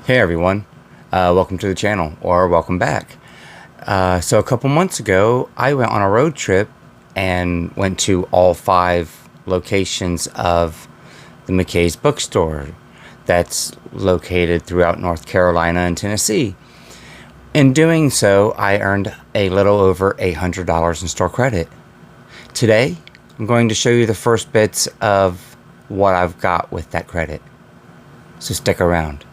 Hey everyone, welcome to the channel, or welcome back. So a couple months ago, I went on a road trip and went to all 5 locations of the Mckays bookstore that's located throughout North Carolina and Tennessee. In doing so, I earned a little over $800 in store credit. Today, I'm going to show you the first bits of what I've got with that credit. So stick around.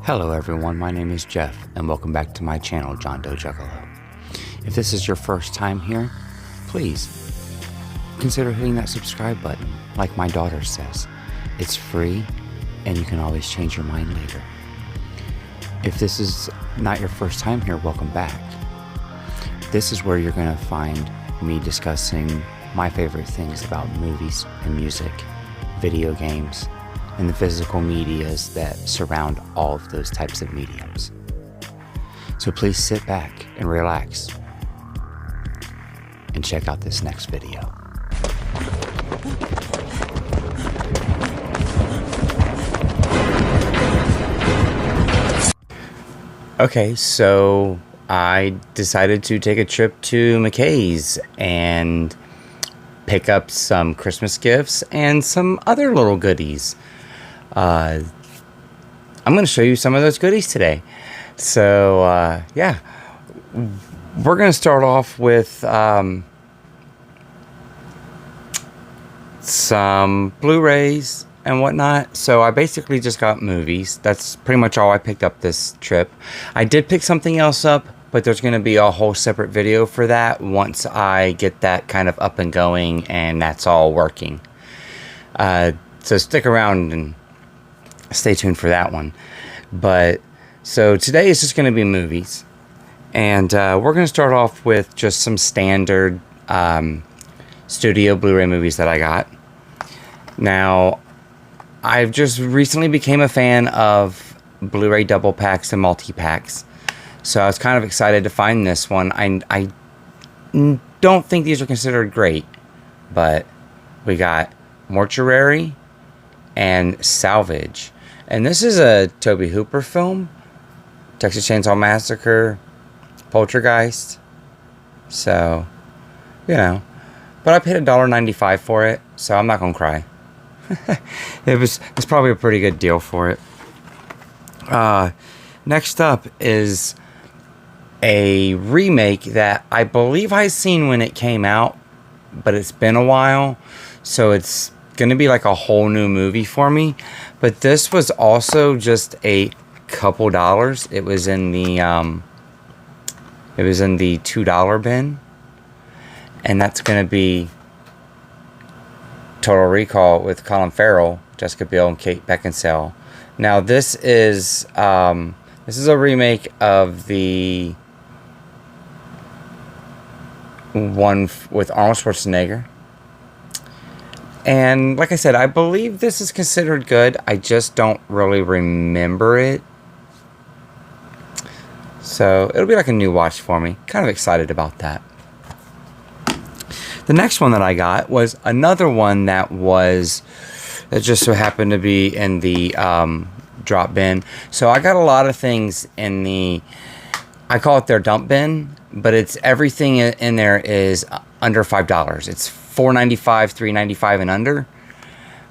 Hello everyone, my name is Jeff, and welcome back to my channel, John Doe Juggalo. If this is your first time here, please consider hitting that subscribe button, like my daughter says. It's free, and you can always change your mind later. If this is not your first time here, welcome back. This is where you're going to find me discussing my favorite things about movies and music, video games, and the physical medias that surround all of those types of mediums. So please sit back and relax and check out this next video. Okay, so I decided to take a trip to Mckays and pick up some Christmas gifts and some other little goodies. I'm going to show you some of those goodies today. So, yeah, we're going to start off with some Blu-rays and whatnot. So I basically just got movies. That's pretty much all I picked up this trip. I did pick something else up, but there's going to be a whole separate video for that once I get that kind of up and going and that's all working. So stick around and stay tuned for that one. But so today is just going to be movies, and we're going to start off with just some standard studio Blu-ray movies that I got. Now, I've just recently became a fan of Blu-ray double packs and multi-packs, so I was kind of excited to find this one. I don't think these are considered great, but we got Mortuary and Salvage. And this is a Tobe Hooper film, Texas Chainsaw Massacre, Poltergeist. So, you know. But I paid $1.95 for it, so I'm not going to cry. It's probably a pretty good deal for it. Next up is a remake that I believe I seen when it came out, but it's been a while, so it's going to be like a whole new movie for me. But this was also just a couple dollars. It was in the $2 bin, and that's going to be Total Recall with Colin Farrell, Jessica Biel, and Kate Beckinsale. Now this is a remake of the one with Arnold Schwarzenegger. And like I said, I believe this is considered good. I just don't really remember it. So it'll be like a new watch for me. Kind of excited about that. The next one that I got was another one that just so happened to be in the drop bin. So I got a lot of things in the, I call it their dump bin, but it's everything in there is under $5. It's $4.95, $3.95 and under.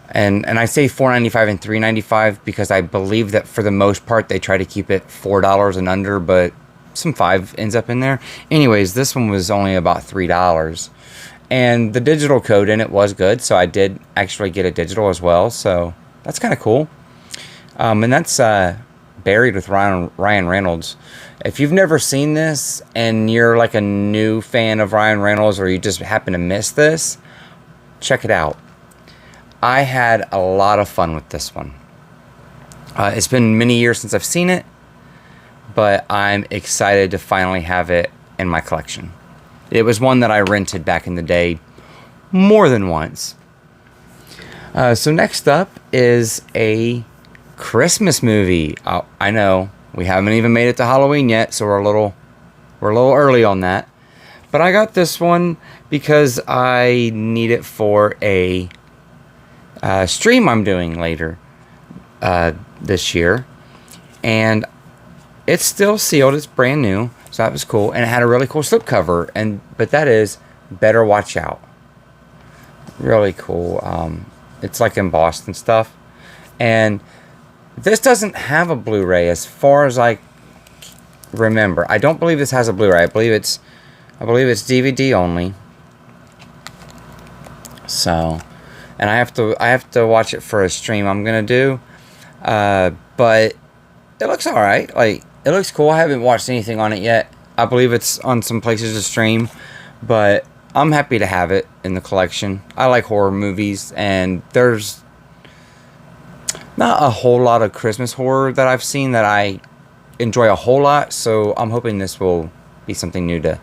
And I say $4.95 and $3.95 because I believe that for the most part they try to keep it $4 and under, but some $5 ends up in there. Anyways, this one was only about $3. And the digital code in it was good, so I did actually get a digital as well, so that's kind of cool. And that's Buried with Ryan Reynolds. If you've never seen this and you're like a new fan of Ryan Reynolds, or you just happen to miss this, check it out. I had a lot of fun with this one. It's been many years since I've seen it, but I'm excited to finally have it in my collection. It was one that I rented back in the day more than once. So next up is a Christmas movie. Oh, I know we haven't even made it to Halloween yet, so we're a little early on that. But I got this one because I need it for a stream I'm doing later this year, and it's still sealed. It's brand new, so that was cool, and it had a really cool slipcover. But that is Better Watch Out. Really cool. It's like embossed and stuff, and this doesn't have a Blu-ray as far as I remember. I don't believe this has a Blu-ray. I believe it's DVD only. So, and I have to watch it for a stream I'm gonna do. But it looks all right. Like, it looks cool. I haven't watched anything on it yet. I believe it's on some places to stream, but I'm happy to have it in the collection. I like horror movies, and there's not a whole lot of Christmas horror that I've seen that I enjoy a whole lot, so I'm hoping this will be something new to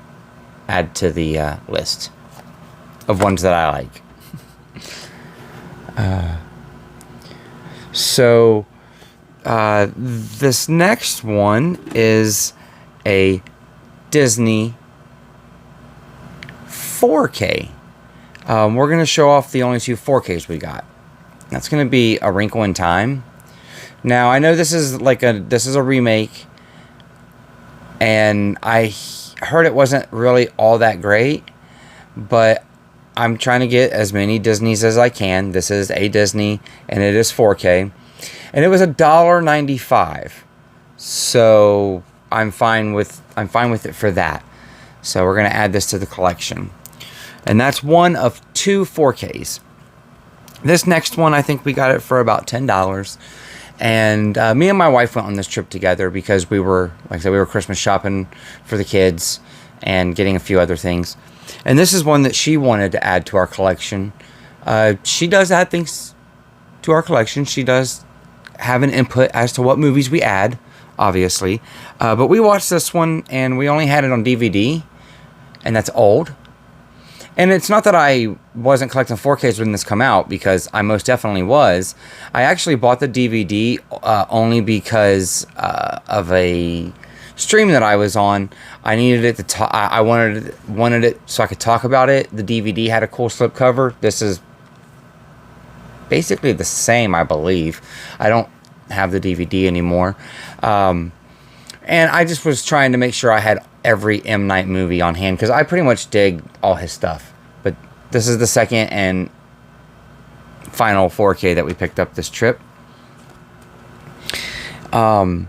add to the list of ones that I like. This next one is a Disney 4K. We're going to show off the only two 4Ks we got. That's going to be A Wrinkle in Time. Now, I know this is a remake, and I heard it wasn't really all that great, but I'm trying to get as many Disneys as I can. This is a Disney, and it is 4K, and it was $1.95, so I'm fine with it for that. So we're gonna add this to the collection, and that's one of two 4Ks. This next one, I think we got it for about $10. And me and my wife went on this trip together because we were, like I said, we were Christmas shopping for the kids and getting a few other things. And this is one that she wanted to add to our collection. She does add things to our collection. She does have an input as to what movies we add, obviously. But we watched this one, and we only had it on DVD, and that's old. And it's not that I wasn't collecting 4Ks when this come out, because I most definitely was. I actually bought the DVD only because of a stream that I was on. I needed it to talk. I wanted it so I could talk about it. The DVD had a cool slipcover. This is basically the same, I believe. I don't have the DVD anymore. And I just was trying to make sure I had every M. Night movie on hand, because I pretty much dig all his stuff. But this is the second and final 4K that we picked up this trip. And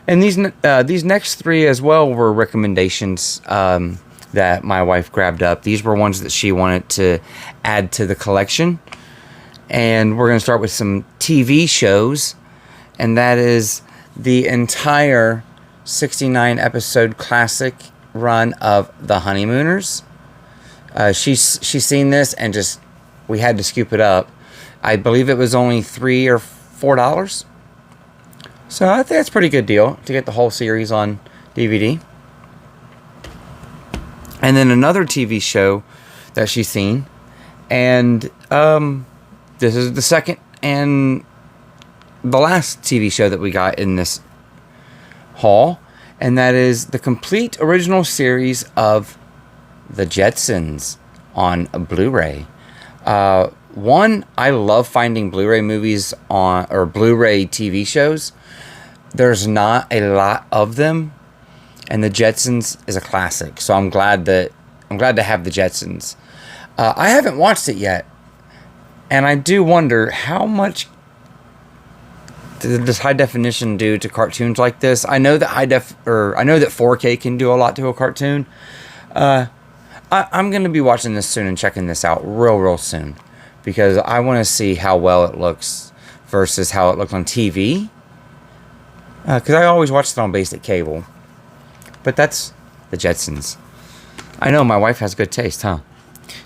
these next three as well were recommendations that my wife grabbed up. These were ones that she wanted to add to the collection. And we're going to start with some TV shows, and that is the entire 69 episode classic run of The Honeymooners. She's seen this, and we had to scoop it up. I believe it was only $3 or $4. So I think that's a pretty good deal to get the whole series on DVD. And then another TV show that she's seen, and this is the second and the last TV show that we got in this haul, and that is the complete original series of The Jetsons on a Blu-ray. One, I love finding Blu-ray movies or Blu-ray TV shows. There's not a lot of them, and The Jetsons is a classic. So I'm glad to have The Jetsons. I haven't watched it yet, and I do wonder how much does high definition do to cartoons like this. I know that I know that 4K can do a lot to a cartoon. I'm going to be watching this soon and checking this out real soon, because I want to see how well it looks versus how it looked on TV. Because I always watched it on basic cable. But that's The Jetsons. I know my wife has good taste, huh?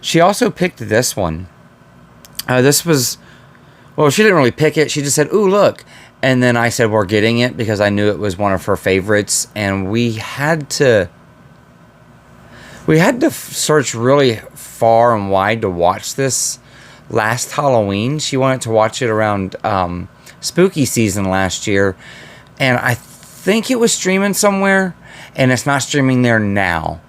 She also picked this one. This was... Well, she didn't really pick it. She just said, "Ooh, look." And then I said, we're getting it, because I knew it was one of her favorites. And we had to search really far and wide to watch this last Halloween. She wanted to watch it around spooky season last year, and I think it was streaming somewhere, and it's not streaming there now.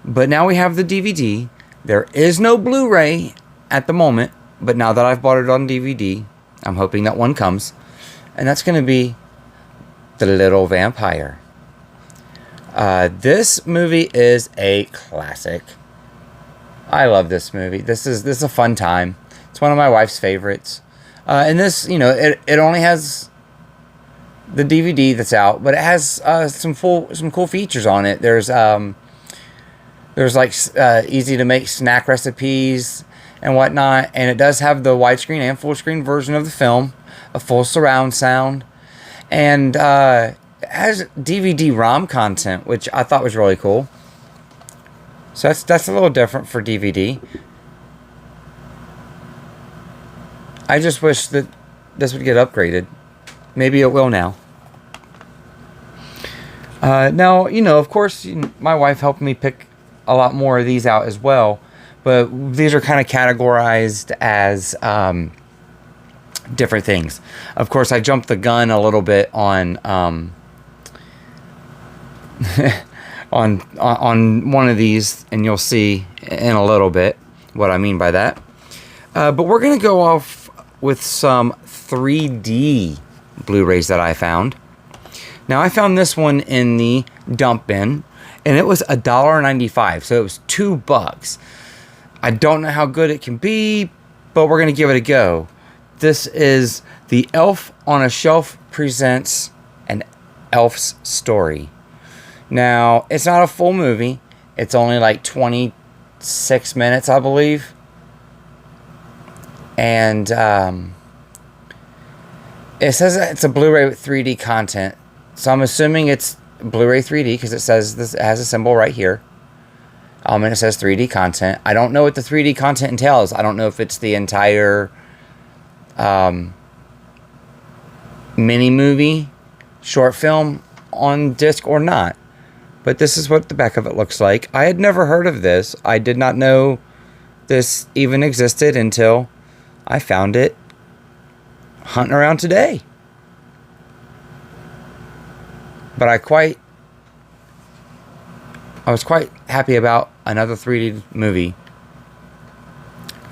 But now we have the DVD. There is no Blu-ray at the moment, but now that I've bought it on DVD, I'm hoping that one comes. And that's going to be The Little Vampire. This movie is a classic. I love this movie. This is a fun time. It's one of my wife's favorites. And this, it only has the DVD that's out, but it has some cool features on it. There's like easy to make snack recipes and whatnot, and it does have the widescreen and full screen version of the film, a full surround sound, and it has DVD ROM content, which I thought was really cool. So that's a little different for DVD. I just wish that this would get upgraded. Maybe it will now. Now, of course, my wife helped me pick a lot more of these out as well, but these are kind of categorized as different things. Of course, I jumped the gun a little bit on on one of these, and you'll see in a little bit what I mean by that. But we're going to go off with some 3D Blu-rays that I found. Now, I found this one in the dump bin, and it was $1.95, so it was $2. I don't know how good it can be, but we're going to give it a go. This is The Elf on a Shelf presents An Elf's Story. Now, it's not a full movie. It's only like 26 minutes, I believe. And it says it's a Blu-ray with 3D content. So I'm assuming it's Blu-ray 3D because it says this, it has a symbol right here. And it says 3D content. I don't know what the 3D content entails. I don't know if it's the entire mini movie, short film on disc or not. But this is what the back of it looks like. I had never heard of this. I did not know this even existed until I found it hunting around today. But I was quite happy about another 3D movie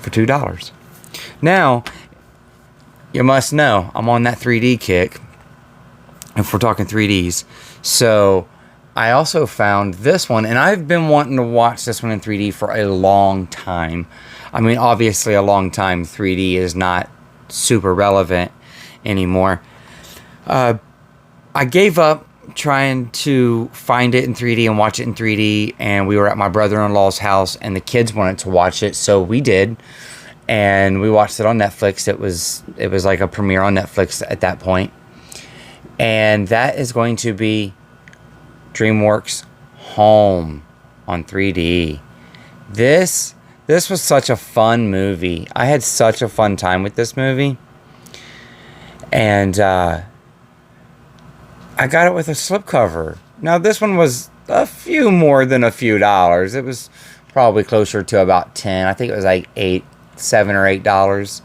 for $2. Now, you must know, I'm on that 3D kick, if we're talking 3Ds. So, I also found this one, and I've been wanting to watch this one in 3D for a long time. I mean, obviously a long time. 3D is not super relevant anymore. I gave up trying to find it in 3D and watch it in 3D, and we were at my brother-in-law's house, and the kids wanted to watch it, so we did, and we watched it on Netflix. It was like a premiere on Netflix at that point, and that is going to be DreamWorks Home on 3D. This was such a fun movie. I had such a fun time with this movie, and I got it with a slipcover. Now, this one was a few more than a few dollars. It was probably closer to about 10. I think it was like $7 or $8.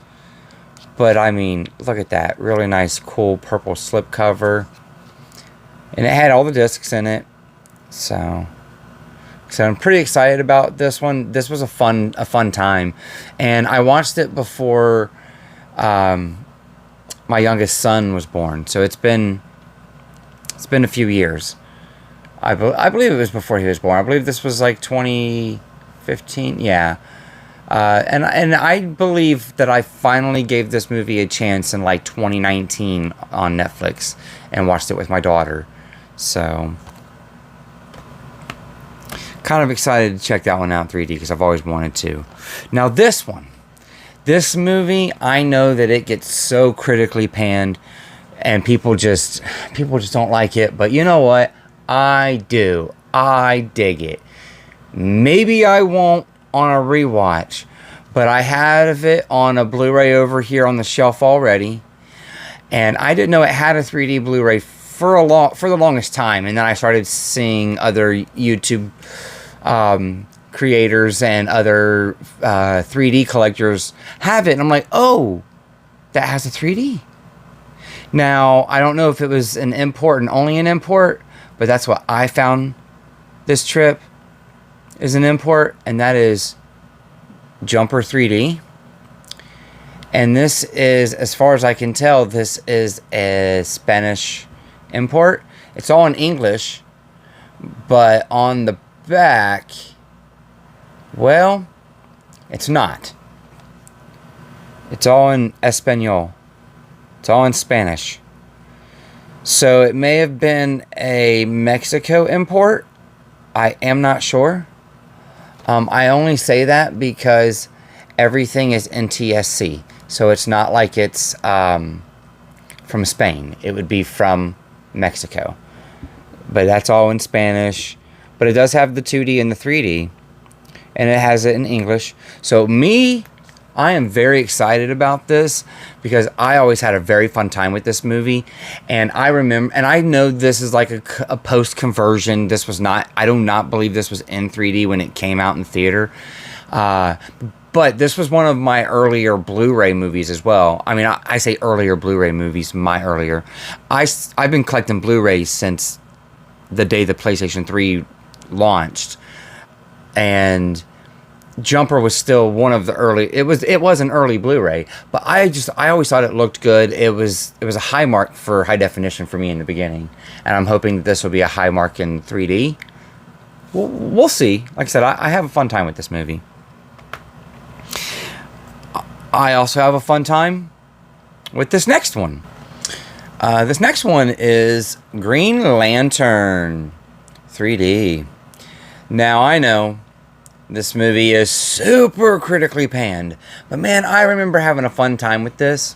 But, I mean, look at that. Really nice, cool purple slipcover. And it had all the discs in it. So I'm pretty excited about this one. This was a fun time. And I watched it before my youngest son was born. So it's been a few years. I believe it was before he was born. I believe this was like 2015. Yeah. And I believe that I finally gave this movie a chance in like 2019 on Netflix and watched it with my daughter. So kind of excited to check that one out in 3D because I've always wanted to. Now this movie, I know that it gets so critically panned. And people just don't like it. But you know what? I do. I dig it. Maybe I won't on a rewatch. But I have it on a Blu-ray over here on the shelf already. And I didn't know it had a 3D Blu-ray for the longest time. And then I started seeing other YouTube creators and other 3D collectors have it. And I'm like, oh, that has a 3D. Now, I don't know if it was an import and only an import, but that's what I found this trip is an import, and that is Jumper 3D. And this is, as far as I can tell, this is a Spanish import. It's all in English, but on the back, well, it's not. It's all in Espanol. It's all in Spanish. So it may have been a Mexico import. I am not sure. I only say that because everything is NTSC. So it's not like it's from Spain. It would be from Mexico. But that's all in Spanish. But it does have the 2D and the 3D. And it has it in English. So I am very excited about this because I always had a very fun time with this movie. And I remember, and I know this is like a post-conversion. This was not, I do not believe this was in 3D when it came out in theater. But this was one of my earlier Blu-ray movies as well. I mean, I say earlier Blu-ray movies, my earlier. I've been collecting Blu-rays since the day the PlayStation 3 launched. And Jumper was still one of the early. It was an early Blu-ray, but I always thought it looked good. It was a high mark for high definition for me in the beginning, and I'm hoping that this will be a high mark in 3D. We'll see. Like I said, I have a fun time with this movie. I also have a fun time with this next one. This next one is Green Lantern 3D. Now I know this movie is super critically panned, but man, I remember having a fun time with this.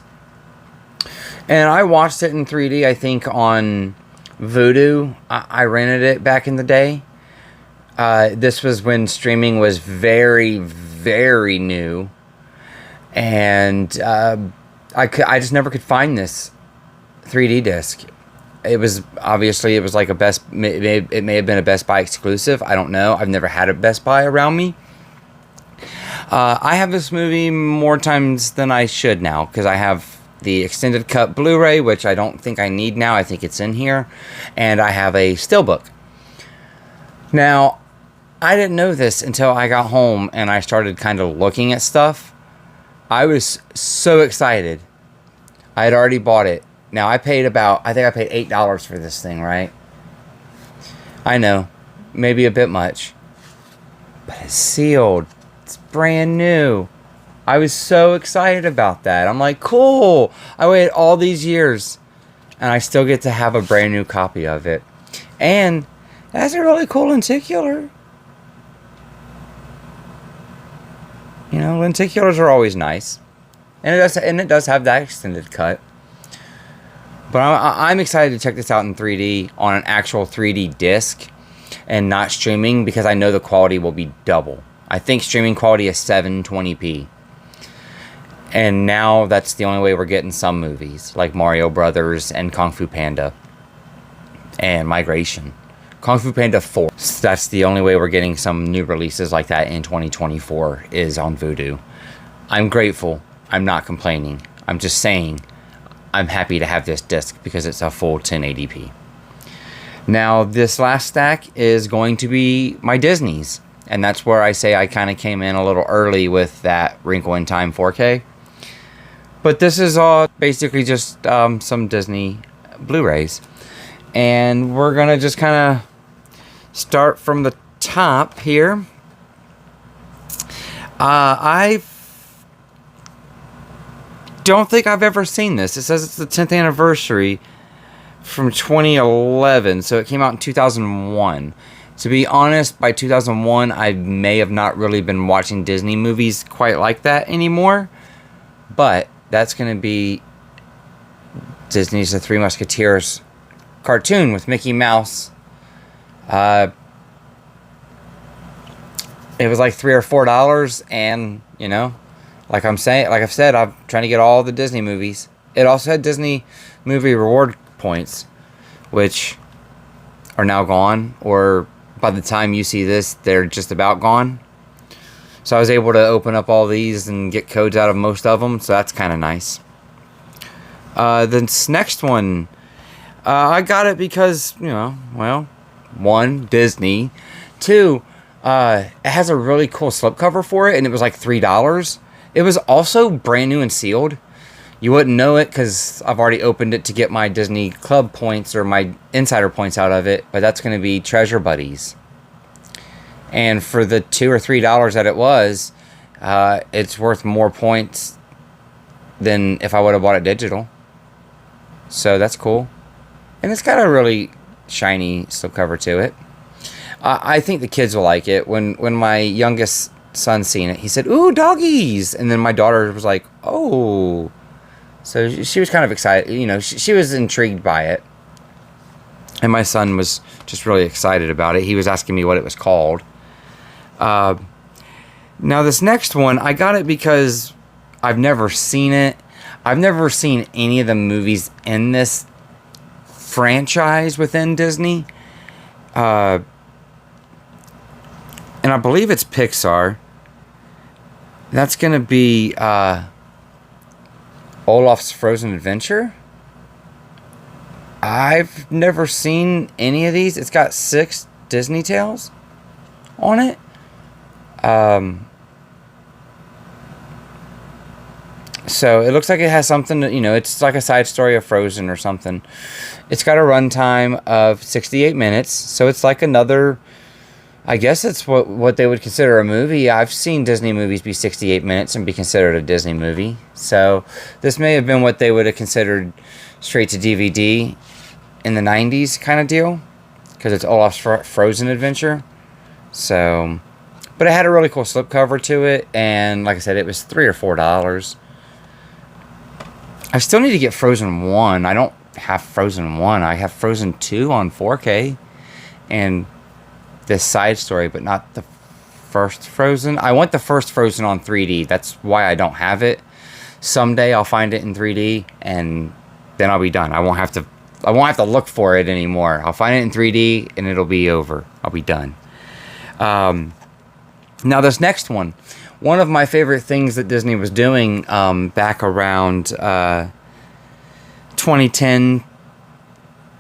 And I watched it in 3D, I think, on Vudu. I rented it back in the day. This was when streaming was very, very new. And I just never could find this 3D disc. It was like it may have been a Best Buy exclusive. I don't know. I've never had a Best Buy around me. I have this movie more times than I should now because I have the extended cut Blu-ray, which I don't think I need now. I think it's in here. And I have a Steelbook. Now, I didn't know this until I got home and I started kind of looking at stuff. I was so excited. I had already bought it. Now, I paid $8 for this thing, right? I know. Maybe a bit much. But it's sealed. It's brand new. I was so excited about that. I'm like, cool. I waited all these years. And I still get to have a brand new copy of it. And it has a really cool lenticular. You know, lenticulars are always nice. And it does have that extended cut. But I'm excited to check this out in 3D on an actual 3D disc and not streaming because I know the quality will be double. I think streaming quality is 720p. And now that's the only way we're getting some movies like Mario Brothers and Kung Fu Panda and Migration. Kung Fu Panda 4. That's the only way we're getting some new releases like that in 2024 is on Vudu. I'm grateful. I'm not complaining. I'm just saying I'm happy to have this disc because it's a full 1080p. Now, this last stack is going to be my Disney's. And that's where I say I kind of came in a little early with that Wrinkle in Time 4K. But this is all basically just some Disney Blu-rays. And we're going to just kind of start from the top here. I don't think I've ever seen this. It says it's the 10th anniversary from 2011. So it came out in 2001. To be honest, by 2001, I may have not really been watching Disney movies quite like that anymore. But that's going to be Disney's The Three Musketeers cartoon with Mickey Mouse. It was like $3 or $4, and you know, like I've said, I'm trying to get all the Disney movies. It also had Disney movie reward points, which are now gone, or by the time you see this, they're just about gone. So I was able to open up all these and get codes out of most of them, so that's kind of nice. This next one, I got it because, well, one, Disney. Two, it has a really cool slipcover for it, and it was like $3. It was also brand new and sealed. You wouldn't know it because I've already opened it to get my Disney Club points or my insider points out of it, but that's going to be Treasure Buddies. And for the $2 or $3 that it was, it's worth more points than if I would have bought it digital. So that's cool. And it's got a really shiny slipcover to it. I think the kids will like it. When my youngest son seen it, he said, "Ooh, doggies!" And then my daughter was like, "Oh." So she was kind of excited. She was intrigued by it. And my son was just really excited about it. He was asking me what it was called. Now this next one, I got it because I've never seen it. I've never seen any of the movies in this franchise within Disney. And I believe it's Pixar. That's going to be Olaf's Frozen Adventure. I've never seen any of these. It's got 6 Disney tales on it. So it looks like it has something that, it's like a side story of Frozen or something. It's got a runtime of 68 minutes. So it's like another, I guess it's what they would consider a movie. I've seen Disney movies be 68 minutes and be considered a Disney movie. So this may have been what they would have considered straight to DVD in the 90s kind of deal. Because it's Olaf's Frozen Adventure. So, but it had a really cool slipcover to it. And like I said, it was $3 or $4. I still need to get Frozen 1. I don't have Frozen 1. I have Frozen 2 on 4K. And this side story, but not the first Frozen. I want the first Frozen on 3D. That's why I don't have it. Someday I'll find it in 3D, and then I'll be done. I won't have to look for it anymore. I'll find it in 3D, and it'll be over. I'll be done. Now this next one. One of my favorite things that Disney was doing back around 2010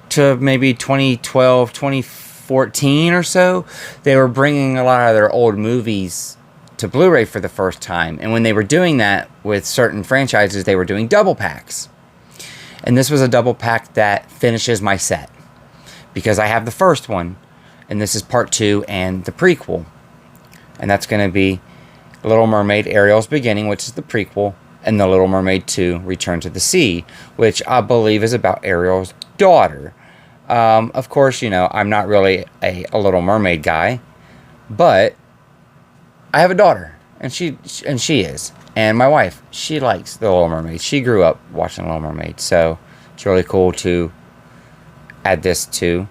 to maybe 2012, 2014 or so, they were bringing a lot of their old movies to Blu-ray for the first time. And when they were doing that with certain franchises, they were doing double packs. And this was a double pack that finishes my set. Because I have the first one, and this is part 2 and the prequel. And that's going to be Little Mermaid Ariel's Beginning, which is the prequel, and The Little Mermaid 2 Return to the Sea, which I believe is about Ariel's daughter. Of course, I'm not really a Little Mermaid guy, but I have a daughter, and she is. And my wife, she likes The Little Mermaid. She grew up watching Little Mermaid, so it's really cool to add this to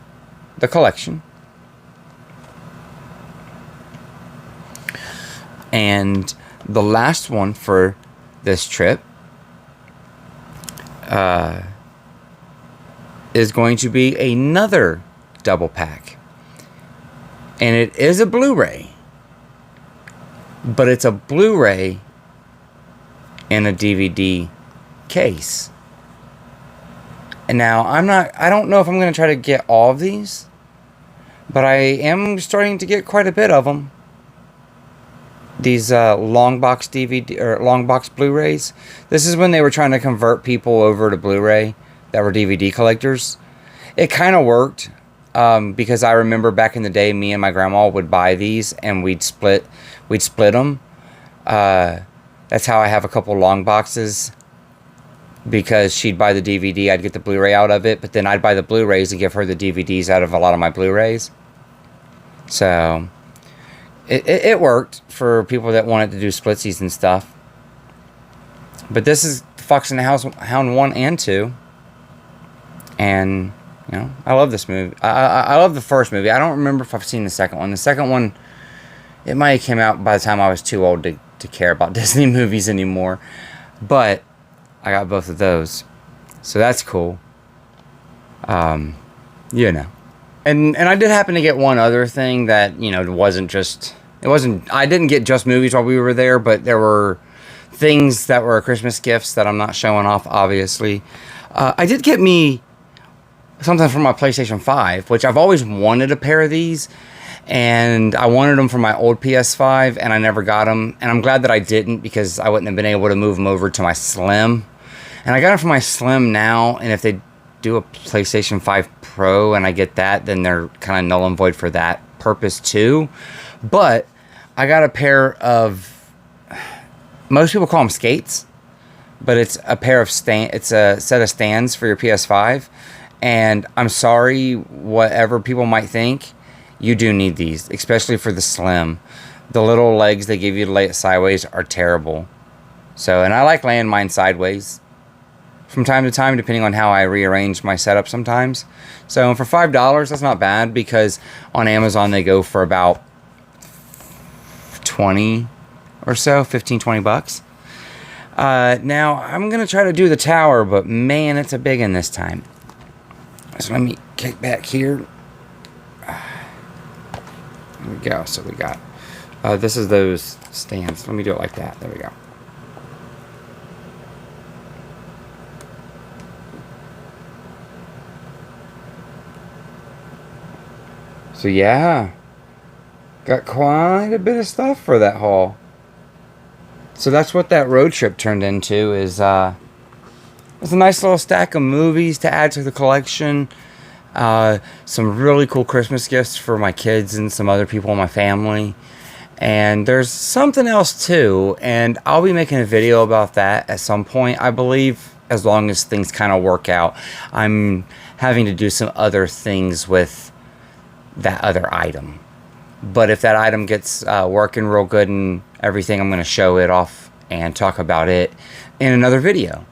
the collection. And the last one for this trip is going to be another double pack. And it is a Blu-ray. But it's a Blu-ray in a DVD case. And now I don't know if I'm going to try to get all of these, but I am starting to get quite a bit of them. These long box DVD or long box Blu-rays. This is when they were trying to convert people over to Blu-ray that were DVD collectors. It kind of worked because I remember back in the day, me and my grandma would buy these and we'd split them. That's how I have a couple long boxes, because she'd buy the DVD, I'd get the Blu-ray out of it, but then I'd buy the Blu-rays and give her the DVDs out of a lot of my Blu-rays. So it worked for people that wanted to do splitsies and stuff. But this is Fox and the Hound 1 and 2. And, I love this movie. I love the first movie. I don't remember if I've seen the second one. The second one, it might have came out by the time I was too old to care about Disney movies anymore. But I got both of those. So that's cool. And I did happen to get one other thing that, I didn't get just movies while we were there, but there were things that were Christmas gifts that I'm not showing off, obviously. I did get me something from my PlayStation 5, which I've always wanted a pair of these, and I wanted them for my old PS5, and I never got them, and I'm glad that I didn't, because I wouldn't have been able to move them over to my Slim. And I got it for my Slim now, and if they do a PlayStation 5 Pro and I get that, then they're kind of null and void for that purpose too. But I got a pair of, most people call them skates, but it's a pair of it's a set of stands for your PS5. And I'm sorry, whatever people might think, you do need these, especially for the Slim. The little legs they give you to lay it sideways are terrible. So, and I like laying mine sideways from time to time, depending on how I rearrange my setup sometimes. So for $5, that's not bad, because on Amazon they go for about 20 or so, 15, 20 bucks. Now, I'm going to try to do the tower, but man, it's a big one this time. So let me kick back here. There we go. So we got, this is those stands. Let me do it like that. There we go. So yeah, got quite a bit of stuff for that haul. So that's what that road trip turned into, is it's a nice little stack of movies to add to the collection. Some really cool Christmas gifts for my kids and some other people in my family. And there's something else too, and I'll be making a video about that at some point, I believe, as long as things kind of work out. I'm having to do some other things with that other item. But if that item gets working real good and everything, I'm going to show it off and talk about it in another video.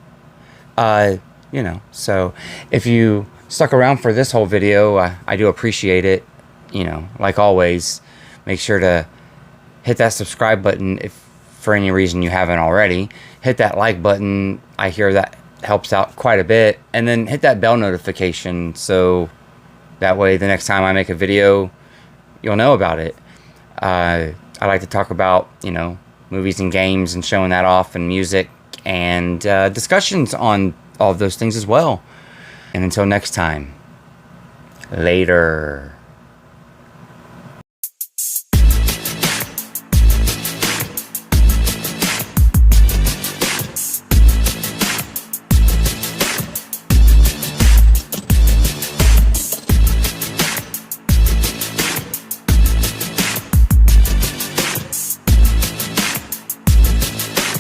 You know, so if you stuck around for this whole video, I do appreciate it. You know, like always, make sure to hit that subscribe button if for any reason you haven't already. Hit that like button. I hear that helps out quite a bit. And then hit that bell notification, so that way the next time I make a video, you'll know about it. I like to talk about, you know, movies and games and showing that off, and music, and discussions on all of those things as well. And until next time, later.